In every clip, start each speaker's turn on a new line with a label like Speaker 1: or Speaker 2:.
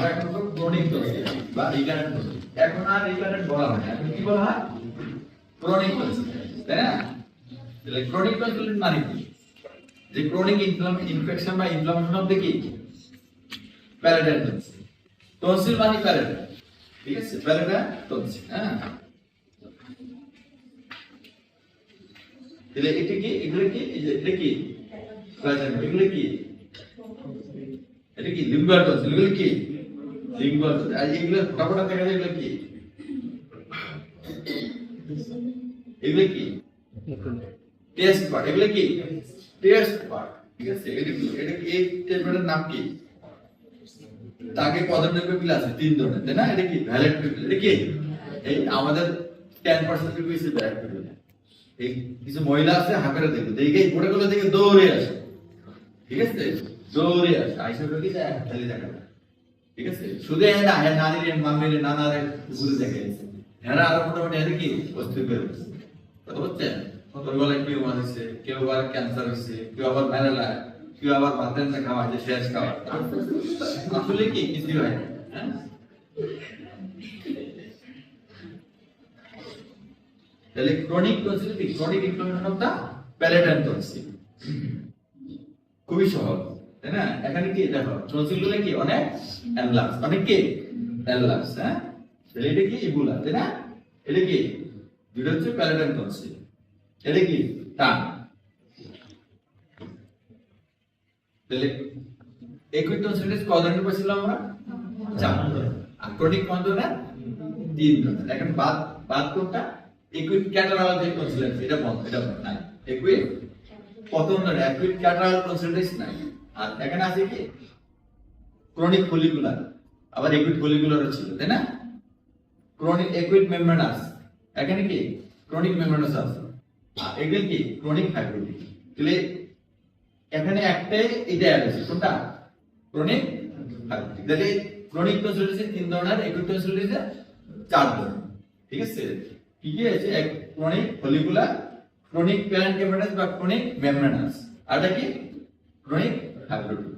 Speaker 1: এখন তো chronic tonsil বা রিকারেন্ট টনসিল। এখন আর রিকারেন্ট বলা হয় না, এখন কি বলা হয়? ক্রনিক টনসিল, তাই না? তাহলে ক্রনিক টনসিল মানে কি? যে ক্রনিক ইনফেকশন বা ইনফ্লামেশন অফ দ্য কি প্যারাডাইন টনসিল। টনসিল মানে প্যারাডাইন, ঠিক আছে? প্যারাডাইন টনসিল, হ্যাঁ। তাহলে এটা কি, এগুলো কি, এটা কি প্লাজেন্ট, এগুলো কি, এটা কি লিঙ্গুয়াল টনসিল, এগুলো কি লিঙ্গুয়াল। আর এগুলো ফটাফটা দেখা যায়, এগুলো কি, এগুলো কি টেস্ট পার্ট, এগুলো কি টেস্ট পার্ট, ঠিক আছে? এটা কি, এটা কি, এই টেস্ট পার্টের নাম কি? তাকে কতজন পিপল আছে? 3 ধরনের, তাই না? এটা কি ভ্যালিড পিপল, এটা কি এই আমাদের 10% পিপল ইজ ভ্যালিড পিপল। এই কিছু মহিলা আছে হাঁকারে দেখে দেখে পড়ে গেলে দেখে দৌড়ে আসে, ঠিক আছে? দৌড়ে আসে, আইসা কি যায় খালি দেখা, ঠিক আছে? শুধু এ না, হ্যাঁ নানির মামির নানারে ঘুরে দেখে হ্যাঁ আরো মোটামুটি এটা কি অস্থির করে কথা বলছেন। তোর গলায় কেউ মারছে, কেউ আবার ক্যান্সার হয়েছে, কেউ আবার ম্যালেরিয়া, কেউ আবার ভাতের খাওয়া যে শেষ খাওয়া, আসলে কি কিছু হয় না, হ্যাঁ? তাহলে ক্রনিক টনসিল কি? Chronic inflammation of the palatine tonsil. খুবই সহজ, তাই না? এখানে কি দেখো টনসিল গুলো কি অনেক এনলার্জ, অনেক কি এনলার্জ, হ্যাঁ। তাহলে এটা কি ইবুলা, তাই না? এটা কি দুটো হচ্ছে প্যারাডাইন টনসিল, এটা কি টান। তাহলে একুইট টনসিলিটিস কত ধরনের পেয়েছিলাম আমরা? 4 ধরনের। আর ক্রনিক কত ধরনের? 3 ধরনের। এখন বাদ কোনটা? একুইট ক্যাটারাল যে টনসিলিটিস, এটা বন্ধ, এটা নাই। একুইট কত ধরনের? একুইট ক্যাটারাল টনসিলিটিস নাই। আর এখানে আছে কি ক্রনিক ফলিকুলার, আবার একুইট ফলিকুলারও ছিল, তাই না? ক্রনিক একুইট মেমব্রেনাস, এখানে কি ক্রনিক মেমব্রেনাস আছে। আর এগুলো কি ক্রনিক ফাইব্রোটিক। তাহলে এখানে একটাই এটা অ্যাড আছে, কোনটা? Chronic fibrotic. তাহলে ক্রনিক টনসিলিটিস 3 ধরনের, একুইট টনসিলিটিস 4 ধরনের, ঠিক আছে? কি কি আছে? এক ক্রনিক ফলিকুলার, ক্রনিক প্যারেনকাইমাটাস বা ক্রনিক মেমব্রেনাস, আর এটা কি ক্রনিক ফাইব্রোটিক,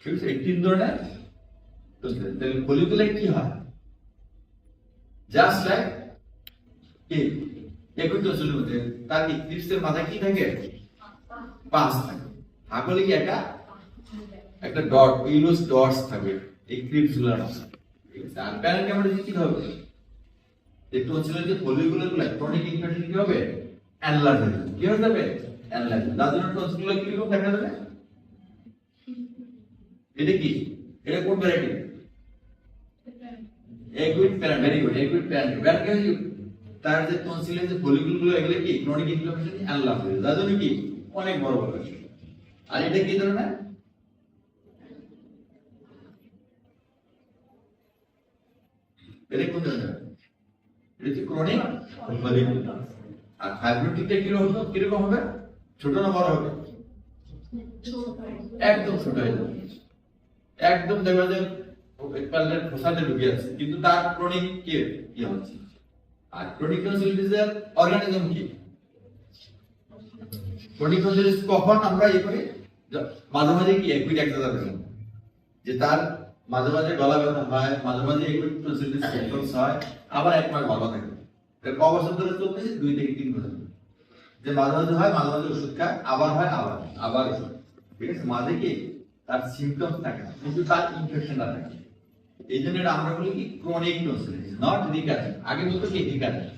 Speaker 1: ঠিক আছে? এই 3 ধরনের টনসিলিটিস। তাহলে ফলিকুলার কি হয়? জাস্ট লাইক কি একুইট টনসিলিটিস মধ্যে তার কি ক্রিপসের মাথায় কি থাকে? পাঁচ থাকে। আগলে কি একটা ডট, ইউলুস ডটস থাকবে এই ক্রিপস গুলোর মধ্যে, ঠিক আছে? আর প্যারেনকাইমাটাস কি হবে? এই টনসিলের যে ফলিকুলার গুলো ক্রনিক ইনফেকশন কি হবে? এনলার্জ হবে। কি হয়ে যাবে? এনলার্জ। যার জন্য টনসিল গুলো কি রকম দেখা যাবে? এটা কি, এটা কোন variety? Acute parent, very good, acute parent. Parent তার যে টনসিলের যে ফলিকুল গুলো এগুলো কি ক্রনিক ইনফ্লামেশন এনলার্জ হয়ে যার জন্য কি অনেক বড় বড়। আর এটা কি ধরনের? এটা কোন ধরনের? এটা কি ক্রনিক ফলিকুলার। আর ফাইব্রোটিকটা কি রকম হবে? ছোট না বড় হবে? একদম ছোট হয়ে যাবে, একদম দেখবা যে পার্লার খোসাতে ঢুকে আছে, কিন্তু তার ক্রনিক কি হচ্ছে। আর ক্রনিক টনসিলিটিসের অর্গানিজম কি? ক্রনিক টনসিলিটিস কখন আমরা করি? মাঝে মাঝে কি একুইট এক্সাজারবেশন, যে তার মাঝে মাঝে গলা ব্যথা হয়, মাঝে মাঝে একুইট টনসিলিটিস সিম্পটমস হয়, আবার এক মাস ভালো থাকে। এটা ক বছর ধরে চলতেছে? 2 থেকে 3 বছর। যে মাঝে মাঝে হয়, মাঝে মাঝে ওষুধ খায়, আবার হয়, আবার ওষুধ, ঠিক আছে? মাঝে কি তার সিম্পটমস থাকে না, কিন্তু তার ইনফেকশনটা থাকে। এই জন্য এটা আমরা বলি কি ক্রনিক টনসিলিটিস, নট রিকারেন্ট। আগে বলতো কি রিকারেন্ট,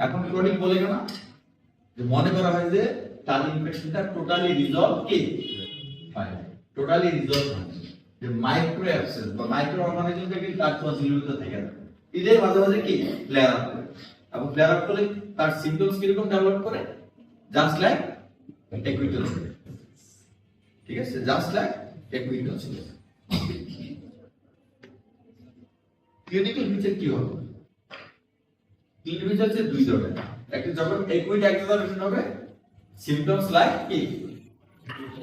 Speaker 1: এখন ক্রনিক বলে কেন? যে মনে করা হয় যে তার ইনফেকশনটা টোটালি রিজলভ কি হয়, টোটালি রিজলভ হয়, যে মাইক্রো অ্যাবসেন্স বা মাইক্রো অর্গানিজম থেকে তার টনসিলিটিস থেকে যায়। এদের মাঝে মাঝে কি ফ্লেয়ার আপ করে, এবং ফ্লেয়ার আপ করলে তার সিম্পটমস কিরকম ডেভেলপ করে? জাস্ট লাইক একুইট টনসিলিটিস, ঠিক আছে? Just like acute tonsillitis. Clinical feature কি হবে? ক্লিনিক্যাল ফিচার হচ্ছে 2 ধরনের। একটা যখন একুইট এক্সাজারবেশন হবে, সিম্পটমস লাইক কি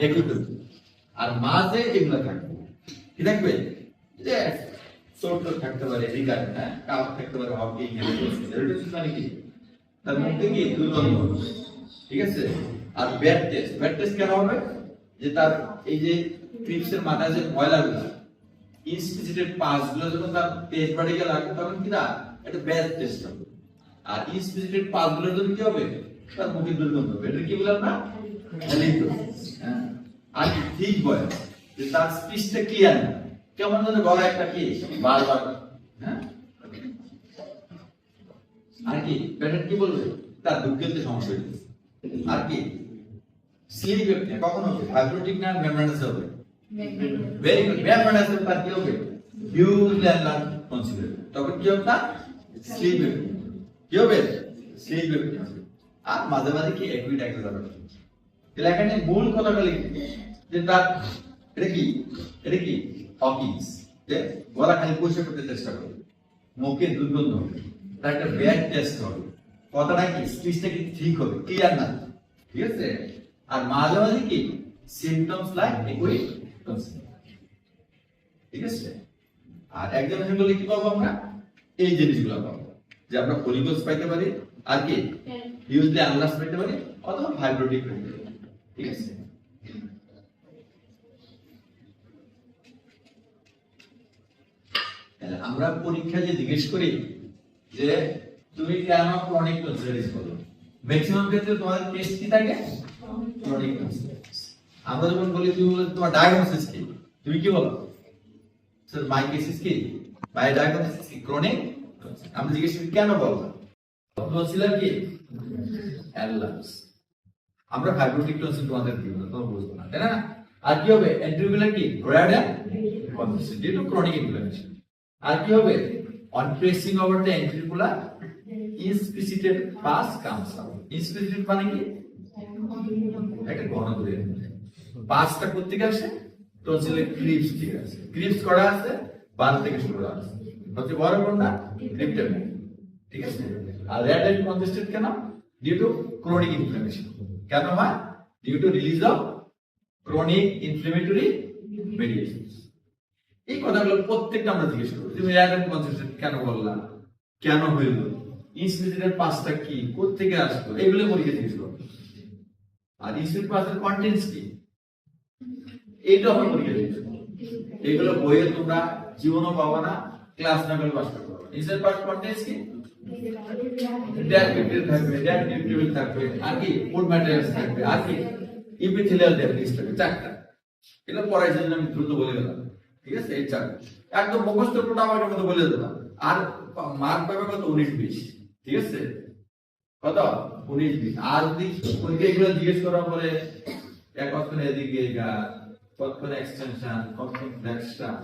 Speaker 1: একুইট, আর মাঝে এগুলো থাকবে কি থাকবে? যে ছোট থাকতে পারে রিকারেন্ট, হ্যাঁ, কাপ থাকতে পারে, হকিং, হেলিটোসিস মানে কি তার মধ্যে কি দুর্গন্ধ, ঠিক আছে? আর ব্যাড টেস্ট কেন হবে? যে তার এই যে ক্রিপসের মাথায় যে ময়লাগুলো, ইনস্পিসিটেড পাস গুলো যখন তার টেস্ট পার্টিকেল লাগবে তখন কি না এটা ব্যাচ টেস্ট হবে। আর ইনস্পিসিটেড পাস গুলোর জন্য কি হবে তার মুখে দুর্গন্ধ হবে। এটা কি বললাম না হ্যালিটোসিস। হ্যাঁ, আর ঠিক বয় যে তার স্পিচটা ক্লিয়ার না, কেমন যেন গলা একটা কি বারবার। হ্যাঁ, আর কি প্যাটার্ন কি বলবে তার দুঃখের সমস্যা হয়েছে। আর কি স্লিপ এপনিয়া কখন হবে ফাইব্রোটিক না মেমব্রেনাস হবে? ভেরি গুড, মেমব্রেনাস তার কি হবে হিউজ ল্যান্ড কনসিডার, তখন কি হবে তার স্লিপ এপনিয়া। কি হবে স্লিপ এপনিয়া। আর মাঝে মাঝে কি অ্যাকুইট অ্যাক্সেস হবে। তাহলে এখানে মূল কথাটা লিখি যে তার এটা কি হকিংস, যে গলা খালি পরিষ্কার করতে চেষ্টা করবে, মুখে দুর্গন্ধ হবে, তার একটা ব্যাড টেস্ট হবে, কথাটা কি স্পিচটা কি ঠিক হবে ক্লিয়ার না, ঠিক আছে। আর মাঝে মাঝে কি সিম্পটমস লাইক অ্যাকুইট টনসিল, ঠিক আছে। আর এক্সামিনেশন করলে কি পাবো আমরা এই জিনিসগুলো পাবো, যে আমরা পলিগোস পাইতে পারি, আর কি ইউজলি আনলাস পাইতে পারি, অথবা ফাইব্রোটিক পাইতে পারি, ঠিক আছে। আমরা পরীক্ষায় যে জিজ্ঞেস করি যে তুমি কেন ক্রনিক টনসিলাইটিস বলো, ম্যাক্সিমাম ক্ষেত্রে তোমাদের টেস্ট কি থাকে ক্রনিক টনসিলাইটিস। আমরা যখন বলি তুমি বলো তোমার ডায়াগনোসিস কি, তুমি কি বলো স্যার মাই কেস ইজ কি, মাই ডায়াগনোসিস কি ক্রনিক। আমরা জিজ্ঞেস করি কেন বলবো টনসিলার কি অ্যালার্মস। আমরা ফাইব্রোটিক টনসিল তোমাদের দিব না, তোমরা বুঝবে না, তাই না। আর কি হবে এন্ট্রিকুলার কি গ্রাডা কনসিল ডিউ টু ক্রনিক ইনফ্লামেশন। আর কি হবে on pressing over the ventricular inspissated pus comes out. Inspissated মানে কি একটা ঘন করে পাসটা করতে গেছে টনসিলের ক্রিপস ঠিক আছে, ক্রিপস করা আছে বান থেকে শুরু আছে, হচ্ছে বড় কোনটা ক্রিপ্টেম, ঠিক আছে। আর রেড লাইট কনজেস্টেড কেন ডিউ টু ক্রনিক ইনফ্লামেশন, কেন হয় due to release of chronic inflammatory medications. এই কথাগুলো প্রত্যেকটা আমরা জিজ্ঞেস করব, তুমি র্যান্ডম কনসেপ্ট কেন বললা, কেন হইল, ইনস্পিসিটেড পাসটা কি, কোথা থেকে আসলো, এগুলো পরীক্ষা জিজ্ঞেস করব। আর ইনস্পিসিটেড পাসের কন্টেন্টস কি এইটা আমরা পরীক্ষা জিজ্ঞেস করব। এগুলো বইয়ে তোমরা জীবনও পাবা না, ক্লাস না করলে পাস করতে পারবে। ইনস্পিসিটেড পাস কন্টেন্টস কি ড্যাকটিভ থাকবে, ড্যাকটিভ থাকবে, আর কি ফুড ম্যাটেরিয়ালস থাকবে, আর কি ইপিথেলিয়াল ড্যামেজ থাকবে, চারটা। এগুলো পড়ার জন্য আমি দ্রুত বলে দিলাম, ঠিক আছে। এই চার একদম মুখস্থ টোটা আমাকে মতো বলে দিলাম। আর মার্ক পাবে কত 19-20, ঠিক আছে, কত 19-20। আর যদি পরীক্ষা এগুলো জিজ্ঞেস করার পরে এক অক্ষরে এদিকে গা কতক্ষণ এক্সটেনশন কতক্ষণ ফ্লেক্সন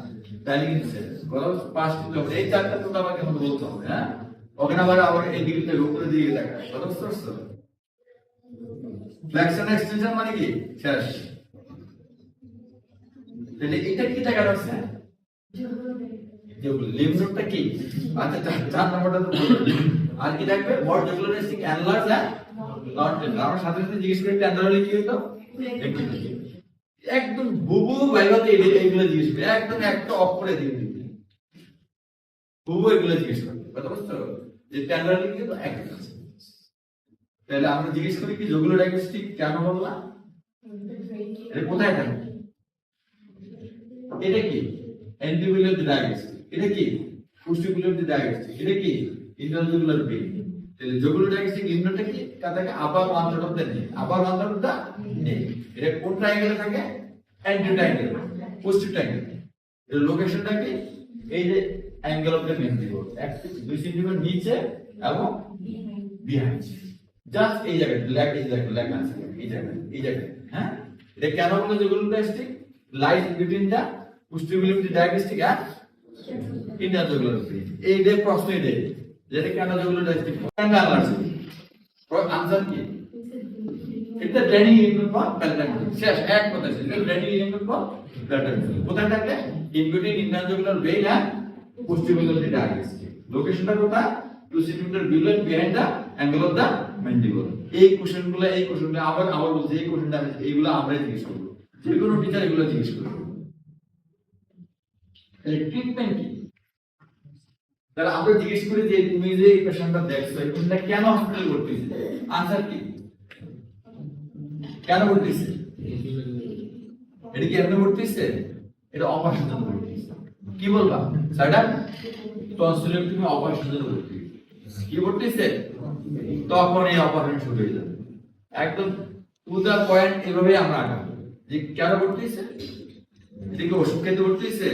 Speaker 1: তাহলে কিন্তু কত পাস করতে হবে। এই চারটা টোটা আমাকে মতো বলতে হবে। হ্যাঁ, ওখানে আবার এদিকে থেকে উপরে দিকে দেখা কত স্পষ্ট ফ্লেক্সন এক্সটেনশন মানে কি শেষ। তাহলে এটা কি টাকা রাখছে লিম্ফনোডটা কি, আচ্ছা চার নম্বরটা তো আর কি থাকবে মোর জুগুলারিস্টিক অ্যানলার্স এন্ড লন্টেন। আমরা সাথে সাথে জিজ্ঞেস করি টেন্ডারলি কি হতো, একদম বুবু বাইবাতে এইগুলো জিজ্ঞেস করি, একদম একটা অফ করে দিয়ে দিই বুবু এগুলো জিজ্ঞেস করি, কথা বুঝছো যে টেন্ডারলি কি হতো একদম। তাহলে আমরা জিজ্ঞেস করি কি জুগুলার ডায়াগনস্টিক কেন বললাম, এটা কোথায় থাকে, এটা কি এন্টিকুলার ডায়াগনস্টিক, এটা কি পুস্টিকুলার ডায়াগনস্টিক, এটা কি ইন্টারজুগুলার পেইন। তাহলে জুগুলার ডায়াগনস্টিক ইউনিটটা কি কাটাকে upper one third of the neck, upper one third of the neck. এটা কোন ট্রায়াঙ্গেলে থাকে অ্যান্টি ট্রায়াঙ্গেল, পোস্টিভ ট্রায়াঙ্গেল। এর লোকেশনটা কি এই যে অ্যাঙ্গেল অফ দ্য মেন্টিবল 2 সেন্টিমিটার নিচে এবং বিহাইন্ড, জাস্ট এই জায়গায় লেগ আছে এই জায়গায়। হ্যাঁ, এটা কেন বলে jugular diagnostic lies between the posterior diagnostic and interjugular pain. এই যে প্রশ্ন এটা যেটা কেন জুগুলার ডায়াগনস্টিক কেন আলাদা আনসার কি এটা ড্রেনিং ইনপুট ফর প্যারাটাইম শেষ এক কথা ছিল ড্রেনিং ইনপুট ফর প্যারাটাইম কোথায় থাকে in between internal jugular vein and posterior diagnostic লোকেশনটা কোথায় 2 centimetre below and behind the angle of the mandible. এই কোশ্চেনগুলো আবার বলছি এই কোশ্চেনটা এইগুলো আমরা জিজ্ঞেস করব, যে কোনো টিচার এগুলো জিজ্ঞেস করবে। তাহলে ট্রিটমেন্ট কি, তাহলে আমরা জিজ্ঞেস করি যে তুমি যে এই পেশেন্টটা দেখছো এই পেশেন্টটা কেন হসপিটালে ভর্তি হয়েছে, আনসার কি কেন ভর্তি হয়েছে, এটা কি এমনি ভর্তি হয়েছে, এটা অপারেশনের জন্য ভর্তি হয়েছে। কি বলবা স্যারটা টনসিলেক্টমি অপারেশন জন্য ভর্তি কি ভর্তিছে তখন এই অপারেশন শুরু হয়ে যাবে একদম টু দা পয়েন্ট এভাবে আমরা আগাবো যে কেন ভর্তিছে এদিকে ওষুধ খেতে ভর্তিছে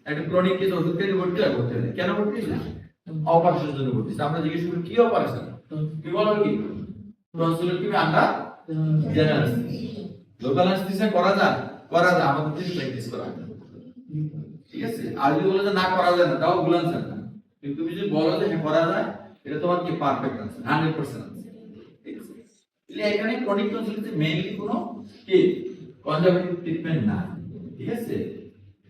Speaker 1: একটা ক্রনিক কেস ওষুধ খেতে ভর্তি হয় ভর্তি হয় কেন ভর্তিছে অপারেশনের জন্য ভর্তিছে আমরা জিজ্ঞেস করি কি অপারেশন কি বলো কি টনসিলেক্টমি আমরা জেনারেল লোকাল অ্যানেস্থেসিয়া করা যায় আমাদের দিন প্র্যাকটিস করা ঠিক আছে আর যদি বলে যে না করা যায় না তাও ভুল আনসার না কিন্তু তুমি যদি বলো যে হ্যাঁ করা যায় এটা তোমার কি পারফেক্ট আনসার 100% আনসার ঠিক আছে তাহলে এখানে ক্রনিক টনসিলাইটিস মেইনলি কোনো কি কনজারভেটিভ ট্রিটমেন্ট না ঠিক আছে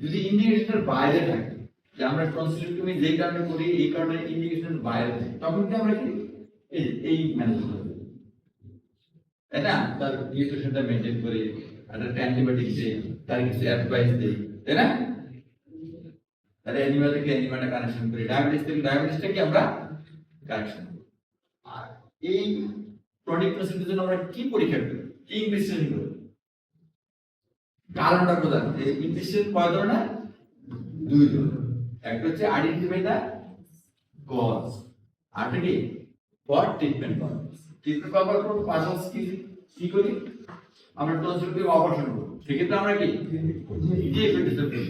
Speaker 1: যদি ইন্ডিকেশনের বাইরে থাকে যে আমরা টনসিলাইটিস যেই কারণে করি এই কারণে ইন্ডিকেশনের বাইরে থাকে তখন কি আমরা কি এই ম্যানেজ করব তাই না তার নিউট্রিশনটা মেইনটেইন করে একটা অ্যান্টিবায়োটিক দেই তার কিছু অ্যাডভাইস দেই তাই না তাহলে অ্যানিমা থেকে অ্যানিমাটা কানেকশন করি ডায়াবেটিস থেকে ডায়াবেটিসটা কি আমরা কানেকশন আর এই ক্রনিক টনসিলের জন্য আমরা কি পরীক্ষা করি কি ইনভেস্টিগেশন করি কারণটা প্রধান এই ইনভেস্টিগেশন কয় ধরনের দুই ধরনের একটা হচ্ছে আইডেন্টিফাই দা কজ আর কি ফর ট্রিটমেন্ট ট্রিটমেন্ট করার পর পাশাপাশি কি করি আমরা টনসিলের অপারেশন করি সেক্ষেত্রে আমরা কি যে প্রেডিকশন করি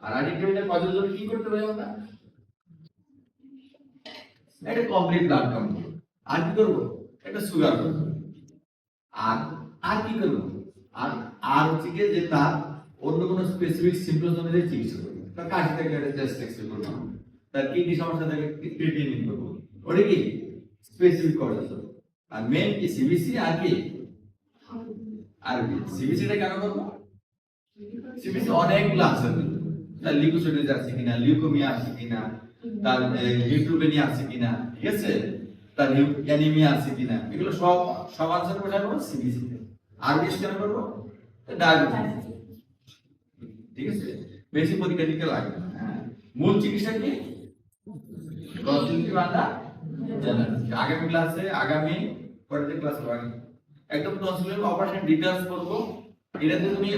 Speaker 1: আর আইডেন্টিফাই কজের জন্য কি করতে হবে আমরা একটা কমপ্লিট ব্লাড কাউন্ট আর কি করব একটা সুগার আর আর কি করব আর হচ্ছে কি যে তার অন্য কোনো স্পেসিফিক সিম্পটমস অনুযায়ী চিকিৎসা করব তার কাশি থেকে একটা টেস্ট এক্সরে করব তার কিডনি সমস্যা থেকে ক্রিয়েটিনিন করব ওটা কি স্পেসিফিক করা যাবে আর মেইন কি সিবিসি আর কি আর সিবিসিটা কেন করব সিবিসি অনেকগুলো আছে তার লিউকোসাইটোসিস আছে কিনা লিউকোমিয়া আছে কিনা তার নিউট্রোপেনিয়া আছে কিনা ঠিক আছে তার অ্যানিমিয়া আছে কিনা এগুলো সব আনসার কোথায় পাবো সিবিসি তে আর বেশি কেন করব ডায়াবেটিস ঠিক আছে বেশি পরীক্ষা দিতে লাগে মূল চিকিৎসা কি টনসিলিটিস আমরা জানেন আগামী ক্লাসে আগামী পরের ক্লাস হবে একদম টনসিলের অপারেশন ডিটেইলস করব এটাতে তুমি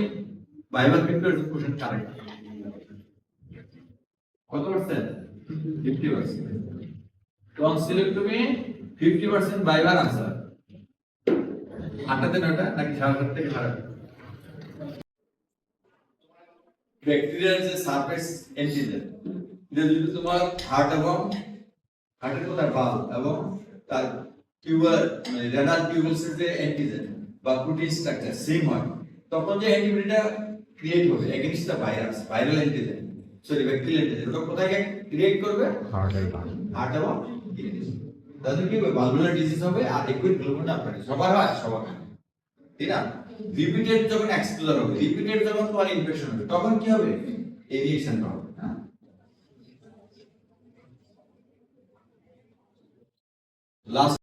Speaker 1: ভাইবার পেপার কোশ্চেন কারেক্ট কত পার্সেন্ট 50% টনসিলেক্টমি 50% ভাইবার আনসার 8টা থেকে 9টা নাকি 7:30 থেকে 8:30 ব্যাকটেরিয়ার যে সারফেস অ্যান্টিজেন এটা যদি তোমার হার্টের কোথায় ভালভ এবং তার টিউবার মানে রেনাল টিউবুলসের যে অ্যান্টিজেন বা প্রোটিন স্ট্রাকচার সেম হয় তখন যে অ্যান্টিবডিটা ক্রিয়েট হবে against the virus viral antigen sorry bacterial antigen ওটা কোথায় ক্রিয়েট করবে হার্ট এবং কিডনি তাহলে কি হবে ভালভুলার ডিজিজ হবে আর লিকুইড গ্লুকোজ আপনার সবার হয় সবার ঠিক না রিপিটেড যখন এক্সপোজার হবে রিপিটেড যখন তোমার ইনফেকশন হবে তখন কি হবে এভিয়েশন হবে লাস্ট